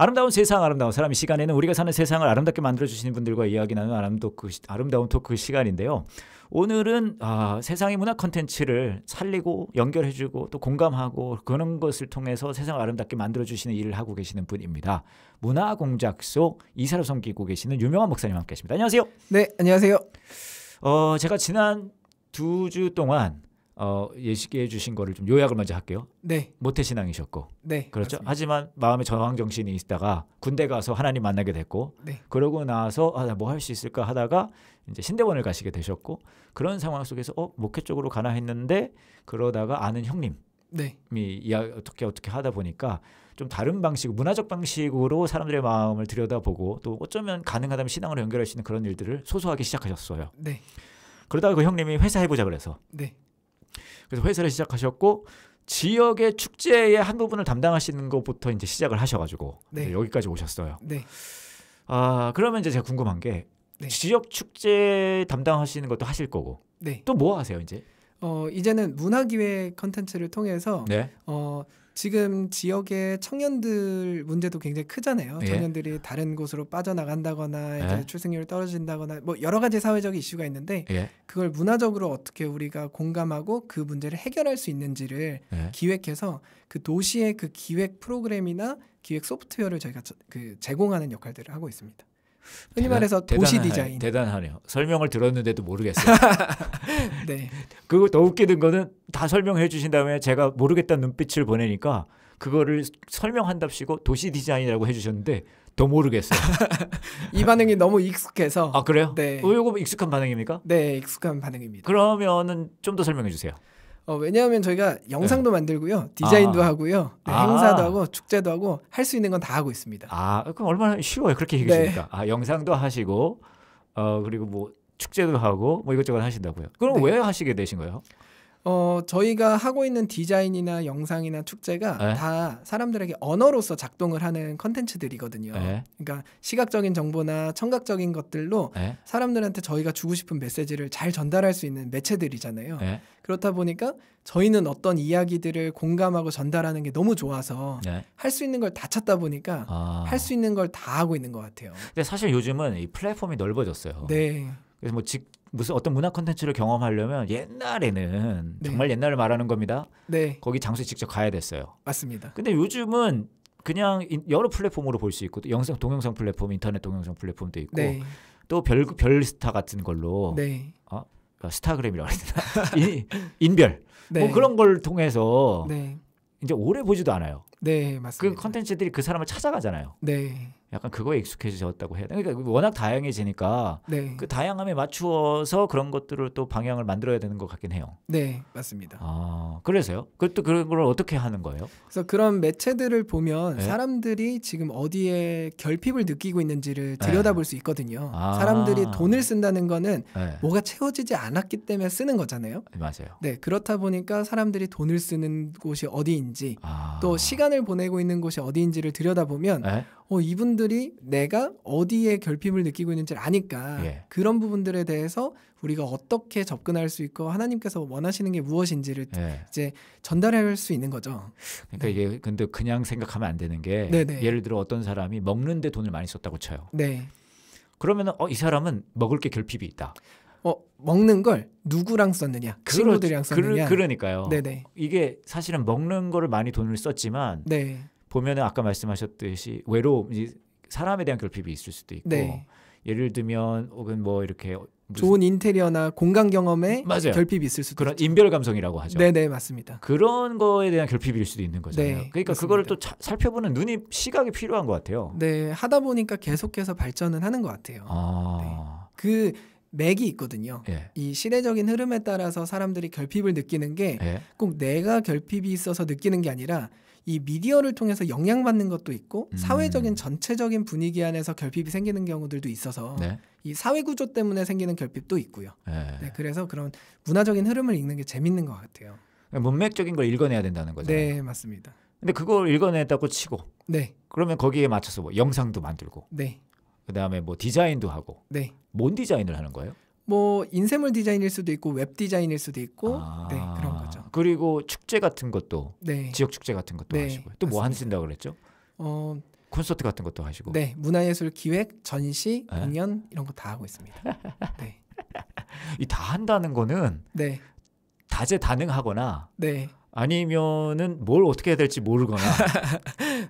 아름다운 세상, 아름다운 사람. 이 시간에는 우리가 사는 세상을 아름답게 만들어주시는 분들과 이야기 나누는 아름다운 토크 시간인데요. 오늘은 세상의 문화 콘텐츠를 살리고 연결해주고 또 공감하고 그런 것을 통해서 세상을 아름답게 만들어주시는 일을 하고 계시는 분입니다. 문화공작소 이사로 섬기고 계시는 유명한 목사님 함께 하십니다. 안녕하세요. 네, 안녕하세요. 제가 지난 2주 동안 예식해 주신 거를 좀 요약을 먼저 할게요. 네. 모태신앙이셨고, 네, 그렇죠. 맞습니다. 하지만 마음에 저항 정신이 있다가 군대 가서 하나님 만나게 됐고, 네. 그러고 나서 뭐 할 수 있을까 하다가 이제 신대원을 가시게 되셨고, 그런 상황 속에서 목회 쪽으로 가나 했는데 그러다가 아는 형님이 네. 어떻게 하다 보니까 좀 다른 방식, 문화적 방식으로 사람들의 마음을 들여다보고 또 어쩌면 가능하다면 신앙으로 연결할 수 있는 그런 일들을 소소하게 시작하셨어요. 네. 그러다가 그 형님이 회사 해보자 그래서. 네. 그래서 회사를 시작하셨고 지역의 축제의 한 부분을 담당하시는 것부터 이제 시작을 하셔가지고 네. 여기까지 오셨어요. 네. 그러면 이제 제가 궁금한 게 네. 지역 축제 담당하시는 것도 하실 거고 네. 또 뭐 하세요 이제? 이제는 문화기획 컨텐츠를 통해서 네. 지금 지역의 청년들 문제도 굉장히 크잖아요. 예. 청년들이 다른 곳으로 빠져나간다거나 이제 예. 출생률이 떨어진다거나 뭐 여러 가지 사회적 이슈가 있는데 예. 그걸 문화적으로 어떻게 우리가 공감하고 그 문제를 해결할 수 있는지를 예. 기획해서 그 도시의 그 기획 프로그램이나 기획 소프트웨어를 저희가 제공하는 역할들을 하고 있습니다. 흔히 말해서 도시 디자인. 대단하네요. 설명을 들었는데도 모르겠어요. 네. 그거 더 웃기는 거는 다 설명해 주신 다음에 제가 모르겠다는 눈빛을 보내니까 그거를 설명한답시고 도시 디자인이라고 해주셨는데 더 모르겠어요. 이 반응이 너무 익숙해서. 아 그래요? 네. 이거 익숙한 반응입니까? 네, 익숙한 반응입니다. 그러면은 좀 더 설명해 주세요. 왜냐하면 저희가 영상도 만들고요, 디자인도 하고요, 행사도 하고 축제도 하고 할 수 있는 건 다 하고 있습니다. 그럼 얼마나 쉬워요. 그렇게 얘기해 주니까. 영상도 하시고 그리고 뭐 축제도 하고 뭐 이것저것 하신다고요. 그럼 네. 왜 하시게 되신 거예요? 저희가 하고 있는 디자인이나 영상이나 축제가 네. 다 사람들에게 언어로서 작동을 하는 컨텐츠들이거든요. 네. 그러니까 시각적인 정보나 청각적인 것들로 네. 사람들한테 저희가 주고 싶은 메시지를 잘 전달할 수 있는 매체들이잖아요. 네. 그렇다 보니까 저희는 어떤 이야기들을 공감하고 전달하는 게 너무 좋아서 네. 할 수 있는 걸 다 찾다 보니까 할 수 있는 걸 다 하고 있는 것 같아요. 근데 사실 요즘은 이 플랫폼이 넓어졌어요. 네. 그래서 무슨 어떤 문화 콘텐츠를 경험하려면 옛날에는 네. 정말 옛날을 말하는 겁니다. 네, 거기 장소에 직접 가야 됐어요. 맞습니다. 근데 요즘은 그냥 여러 플랫폼으로 볼 수 있고 또 동영상 플랫폼, 인터넷 동영상 플랫폼도 있고 네. 또 별스타 같은 걸로 네. 스타그램이라고 해야 되나? 인별 네. 뭐 그런 걸 통해서 네. 이제 오래 보지도 않아요. 네, 그 맞습니다. 콘텐츠들이 그 사람을 찾아가잖아요. 네. 약간 그거에 익숙해졌다고 해야 되나? 그러니까 워낙 다양해지니까 네. 그 다양함에 맞추어서 그런 것들을 또 방향을 만들어야 되는 것 같긴 해요. 네, 맞습니다. 그래서요? 그것도 그런 걸 어떻게 하는 거예요? 그래서 그런 매체들을 보면 네. 사람들이 지금 어디에 결핍을 느끼고 있는지를 들여다볼 수 있거든요. 아. 사람들이 돈을 쓴다는 거는 네. 뭐가 채워지지 않았기 때문에 쓰는 거잖아요. 맞아요. 네, 그렇다 보니까 사람들이 돈을 쓰는 곳이 어디인지 또 시간을 보내고 있는 곳이 어디인지를 들여다보면 네? 이분들이 내가 어디에 결핍을 느끼고 있는지를 아니까 예. 그런 부분들에 대해서 우리가 어떻게 접근할 수 있고 하나님께서 원하시는 게 무엇인지를 네. 이제 전달할 수 있는 거죠. 그러니까 이게 근데 그냥 생각하면 안 되는 게 네네. 예를 들어 어떤 사람이 먹는데 돈을 많이 썼다고 쳐요. 네. 그러면은 이 사람은 먹을 게 결핍이 있다. 먹는 걸 누구랑 썼느냐, 친구들이랑 썼느냐. 그러니까요. 네네. 이게 사실은 먹는 거를 많이 돈을 썼지만 네. 보면은 아까 말씀하셨듯이 외로움, 사람에 대한 결핍이 있을 수도 있고 네. 예를 들면 혹은 뭐 이렇게 좋은 인테리어나 공간 경험에 맞아요. 결핍이 있을 수도 그런 있죠. 인별 감성이라고 하죠. 네네, 맞습니다. 그런 거에 대한 결핍일 수도 있는 거잖아요. 네, 그러니까 맞습니다. 그거를 또 살펴보는 시각이 필요한 것 같아요. 네, 하다 보니까 계속해서 발전은 하는 것 같아요. 그 맥이 있거든요. 예. 이 시대적인 흐름에 따라서 사람들이 결핍을 느끼는 게 꼭 예. 내가 결핍이 있어서 느끼는 게 아니라 이 미디어를 통해서 영향받는 것도 있고 사회적인 전체적인 분위기 안에서 결핍이 생기는 경우들도 있어서 네. 이 사회 구조 때문에 생기는 결핍도 있고요. 예. 네, 그래서 그런 문화적인 흐름을 읽는 게 재밌는 것 같아요. 문맥적인 걸 읽어내야 된다는 거잖아요. 네, 맞습니다. 근데 그걸 읽어냈다고 치고 네, 그러면 거기에 맞춰서 뭐 영상도 만들고 네, 그다음에 뭐 디자인도 하고 네. 뭔 디자인을 하는 거예요? 뭐 인쇄물 디자인일 수도 있고 웹 디자인일 수도 있고 네, 그런 거죠. 그리고 축제 같은 것도 네. 지역 축제 같은 것도 네, 하시고요. 또 뭐 맞습니다. 하신다고 그랬죠? 콘서트 같은 것도 하시고. 네, 문화예술 기획, 전시, 네. 공연 이런 거 다 하고 있습니다. 네, 이 다 한다는 거는 네, 다재다능하거나 네, 아니면은 뭘 어떻게 해야 될지 모르거나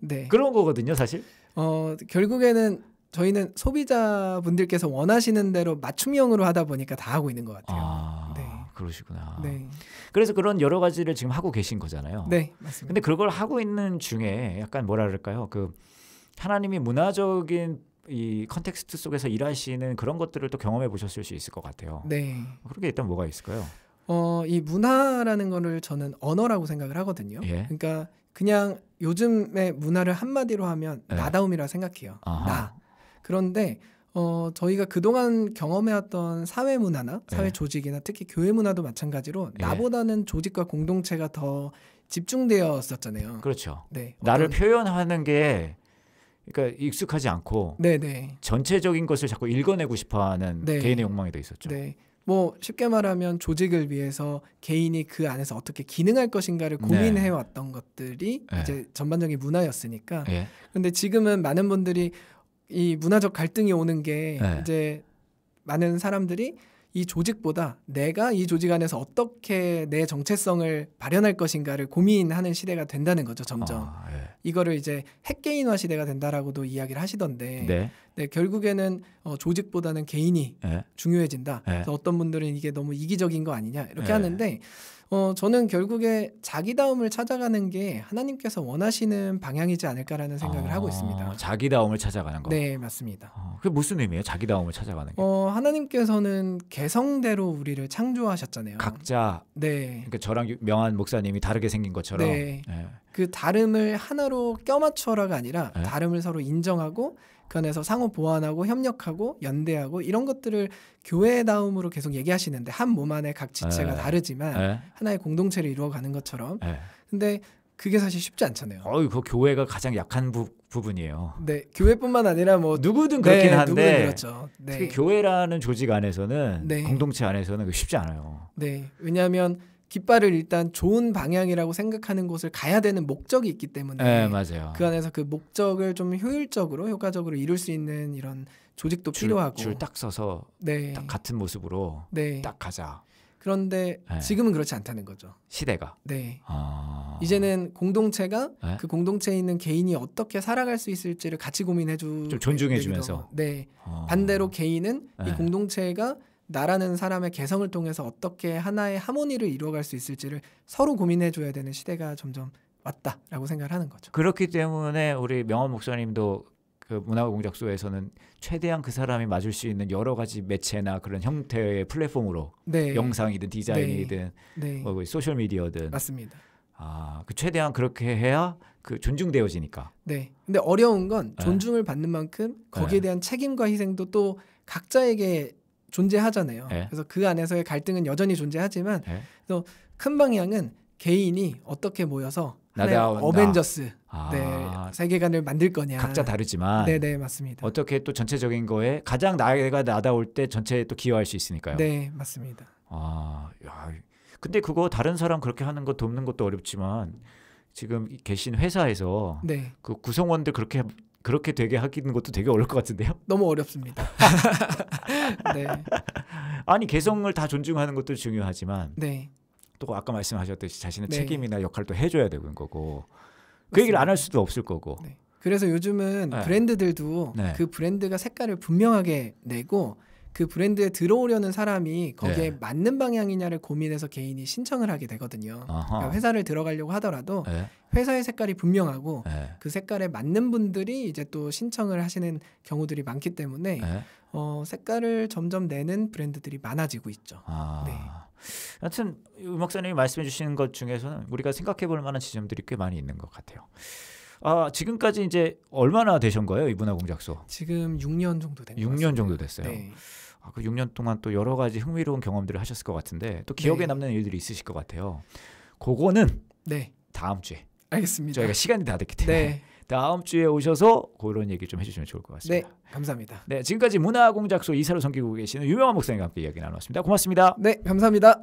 네. 그런 거거든요, 사실. 결국에는 저희는 소비자분들께서 원하시는 대로 맞춤형으로 하다 보니까 다 하고 있는 것 같아요. 아, 네. 그러시구나. 네, 그래서 그런 여러 가지를 지금 하고 계신 거잖아요. 네, 맞습니다. 근데 그걸 하고 있는 중에 약간 뭐라 그럴까요? 그 하나님이 문화적인 이 컨텍스트 속에서 일하시는 그런 것들을 또 경험해 보셨을 수 있을 것 같아요. 네, 그런 게 일단 뭐가 있을까요? 이 문화라는 거를 저는 언어라고 생각을 하거든요. 예. 그러니까 그냥 요즘의 문화를 한마디로 하면 네. 나다움이라 생각해요. 아하. 나. 그런데 저희가 그동안 경험해왔던 사회 문화나 사회 네. 조직이나 특히 교회 문화도 마찬가지로 예. 나보다는 조직과 공동체가 더 집중되었었잖아요. 그렇죠. 네, 나를 표현하는 게 그러니까 익숙하지 않고 네네. 전체적인 것을 자꾸 읽어내고 싶어하는 네. 개인의 욕망이 더 있었죠. 네. 뭐 쉽게 말하면 조직을 위해서 개인이 그 안에서 어떻게 기능할 것인가를 고민해 왔던 것들이 네. 이제 전반적인 문화였으니까. 예. 근데 지금은 많은 분들이 이 문화적 갈등이 오는 게 네. 이제 많은 사람들이 이 조직보다 내가 이 조직 안에서 어떻게 내 정체성을 발현할 것인가를 고민하는 시대가 된다는 거죠. 점점. 아, 예. 이거를 이제 핵개인화 시대가 된다라고도 이야기를 하시던데 네. 네, 결국에는 조직보다는 개인이 예. 중요해진다. 네. 그래서 어떤 분들은 이게 너무 이기적인 거 아니냐 이렇게 네. 하는데 저는 결국에 자기다움을 찾아가는 게 하나님께서 원하시는 방향이지 않을까라는 생각을 하고 있습니다. 자기다움을 찾아가는 거. 네, 맞습니다. 그게 무슨 의미예요? 자기다움을 찾아가는 게. 하나님께서는 개성대로 우리를 창조하셨잖아요. 각자 네. 그러니까 저랑 명한 목사님이 다르게 생긴 것처럼. 네. 예. 그 다름을 하나로 껴맞춰라가 아니라 네. 다름을 서로 인정하고 그 안에서 상호 보완하고 협력하고 연대하고 이런 것들을 교회다움으로 계속 얘기하시는데 한 몸 안에 각 지체가 네. 다르지만 예. 하나의 공동체를 이루어가는 것처럼. 예. 근데 그게 사실 쉽지 않잖아요. 그 교회가 가장 약한 부분이에요. 네, 교회뿐만 아니라 뭐 누구든 그렇긴 네, 한데 누구든 그렇죠. 특히 네, 교회라는 조직 안에서는 네. 공동체 안에서는 그게 쉽지 않아요. 네. 왜냐하면 깃발을 일단 좋은 방향이라고 생각하는 곳을 가야 되는 목적이 있기 때문에 네, 맞아요. 그 안에서 그 목적을 좀 효과적으로 이룰 수 있는 이런 조직도 필요하고 줄 딱 서서 네, 딱 같은 모습으로 네. 딱 가자. 그런데 네. 지금은 그렇지 않다는 거죠. 시대가. 네. 이제는 이제는 공동체가 네. 그 공동체에 있는 개인이 어떻게 살아갈 수 있을지를 같이 고민해주 좀 존중해주면서. 네. 반대로 개인은 이 네. 공동체가 나라는 사람의 개성을 통해서 어떻게 하나의 하모니를 이루어갈 수 있을지를 서로 고민해줘야 되는 시대가 점점 왔다라고 생각을 하는 거죠. 그렇기 때문에 우리 명원 목사님도 그 문화공작소에서는 최대한 그 사람이 맞을 수 있는 여러 가지 매체나 그런 형태의 플랫폼으로 네. 영상이든 디자인이든 네. 뭐 소셜 미디어든 맞습니다. 그 최대한 그렇게 해야 그 존중되어지니까. 네. 근데 어려운 건 네. 존중을 받는 만큼 거기에 네. 대한 책임과 희생도 또 각자에게 존재하잖아요. 네. 그래서 그 안에서의 갈등은 여전히 존재하지만 네. 그래서 큰 방향은 개인이 어떻게 모여서 하나의 나다운다. 어벤져스 아, 네, 세계관을 만들 거냐. 각자 다르지만 네네 맞습니다. 어떻게 또 전체적인 거에 가장 내가 나다울 때 전체에 또 기여할 수 있으니까요. 네 맞습니다. 야, 근데 그거 다른 사람 그렇게 하는 거 돕는 것도 어렵지만 지금 계신 회사에서 네 그 구성원들 그렇게 되게 하기는 것도 되게 어려울 것 같은데요. 너무 어렵습니다. 네. 아니 개성을 다 존중하는 것도 중요하지만 네. 또 아까 말씀하셨듯이 자신의 네. 책임이나 역할도 해줘야 되는 거고 그 얘기를 안 할 수도 없을 거고. 네. 그래서 요즘은 네. 브랜드들도 네. 그 브랜드가 색깔을 분명하게 내고 그 브랜드에 들어오려는 사람이 거기에 네. 맞는 방향이냐를 고민해서 개인이 신청을 하게 되거든요. 아하. 그러니까 회사를 들어가려고 하더라도 네. 회사의 색깔이 분명하고 네. 그 색깔에 맞는 분들이 이제 또 신청을 하시는 경우들이 많기 때문에 네. 색깔을 점점 내는 브랜드들이 많아지고 있죠. 네. 하여튼 음악사님이 말씀해 주시는 것 중에서는 우리가 생각해 볼 만한 지점들이 꽤 많이 있는 것 같아요. 지금까지 이제 얼마나 되신 거예요? 이 문화공작소? 지금 6년 정도 된 것 같습니다. 6년 정도 됐어요. 네. 그 6년 동안 또 여러 가지 흥미로운 경험들을 하셨을 것 같은데 또 기억에 네. 남는 일들이 있으실 것 같아요. 그거는 네. 다음 주에 알겠습니다. 저희가 시간이 다 됐기 때문에 네. 다음 주에 오셔서 그런 얘기 좀 해주시면 좋을 것 같습니다. 네. 감사합니다. 네, 지금까지 문화공작소 이사로 섬기고 계시는 유명한 목사님과 함께 이야기 나눴습니다. 고맙습니다. 네. 감사합니다.